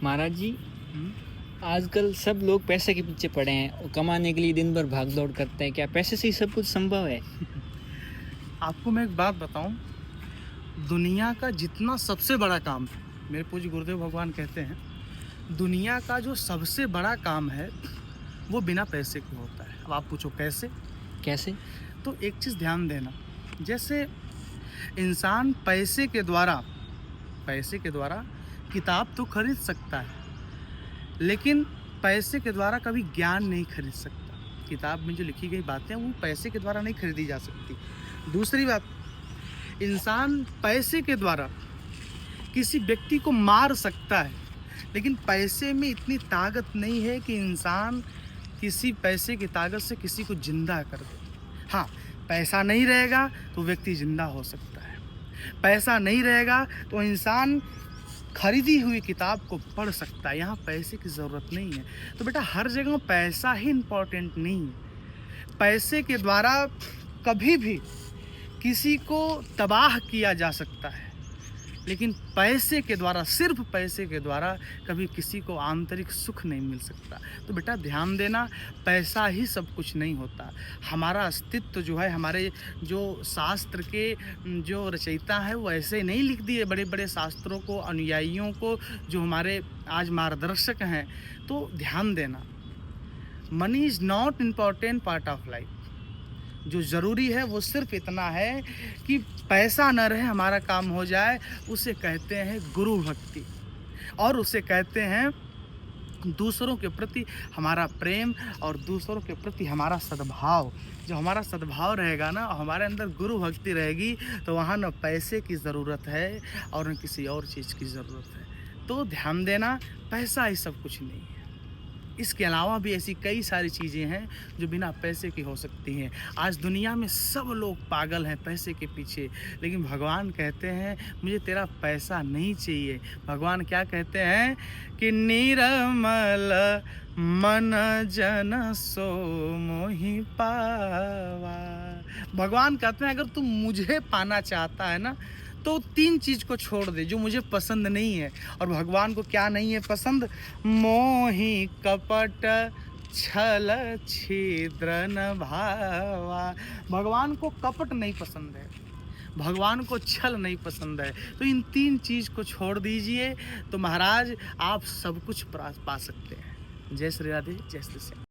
महाराज जी, हम्म, आजकल सब लोग पैसे के पीछे पड़े हैं और कमाने के लिए दिन भर भाग दौड़ करते हैं। क्या पैसे से ही सब कुछ संभव है? आपको मैं एक बात बताऊं। दुनिया का जितना सबसे बड़ा काम है, मेरे पूज्य गुरुदेव भगवान कहते हैं, दुनिया का जो सबसे बड़ा काम है वो बिना पैसे के होता है। अब आप पूछो कैसे? कैसे? तो एक चीज़ ध्यान देना, जैसे इंसान पैसे के द्वारा किताब तो खरीद सकता है, लेकिन पैसे के द्वारा कभी ज्ञान नहीं खरीद सकता। किताब में जो लिखी गई बातें वो पैसे के द्वारा नहीं खरीदी जा सकती। दूसरी बात, इंसान पैसे के द्वारा किसी व्यक्ति को मार सकता है, लेकिन पैसे में इतनी ताकत नहीं है कि इंसान किसी पैसे की ताकत से किसी को जिंदा कर दे। हाँ, पैसा नहीं रहेगा तो व्यक्ति जिंदा हो सकता है। पैसा नहीं रहेगा तो इंसान खरीदी हुई किताब को पढ़ सकता है। यहाँ पैसे की ज़रूरत नहीं है। तो बेटा, हर जगह पैसा ही इम्पोर्टेंट नहीं है। पैसे के द्वारा कभी भी किसी को तबाह किया जा सकता है, लेकिन पैसे के द्वारा, सिर्फ पैसे के द्वारा कभी किसी को आंतरिक सुख नहीं मिल सकता। तो बेटा ध्यान देना, पैसा ही सब कुछ नहीं होता। हमारा अस्तित्व जो है, हमारे जो शास्त्र के जो रचयिता है वो ऐसे नहीं लिख दिए बड़े बड़े शास्त्रों को अनुयायियों को, जो हमारे आज मार्गदर्शक हैं। तो ध्यान देना, money is not important part of life. जो ज़रूरी है वो सिर्फ इतना है कि पैसा न रहे, हमारा काम हो जाए। उसे कहते हैं गुरु भक्ति, और उसे कहते हैं दूसरों के प्रति हमारा प्रेम और दूसरों के प्रति हमारा सद्भाव। जो हमारा सद्भाव रहेगा ना, और हमारे अंदर गुरु भक्ति रहेगी, तो वहाँ न पैसे की ज़रूरत है और न किसी और चीज़ की ज़रूरत है। तो ध्यान देना, पैसा ही सब कुछ नहीं है। इसके अलावा भी ऐसी कई सारी चीज़ें हैं जो बिना पैसे की हो सकती हैं। आज दुनिया में सब लोग पागल हैं पैसे के पीछे, लेकिन भगवान कहते हैं मुझे तेरा पैसा नहीं चाहिए। भगवान क्या कहते हैं कि निर्मल मन जन सो मोहि पावा। भगवान कहते हैं अगर तुम मुझे पाना चाहता है ना, तो तीन चीज़ को छोड़ दे जो मुझे पसंद नहीं है। और भगवान को क्या नहीं है पसंद? मोहि कपट छल छिद्र न भावा। भगवान को कपट नहीं पसंद है, भगवान को छल नहीं पसंद है। तो इन तीन चीज़ को छोड़ दीजिए, तो महाराज आप सब कुछ पा सकते हैं। जय श्री राधे, जय श्री श्याम।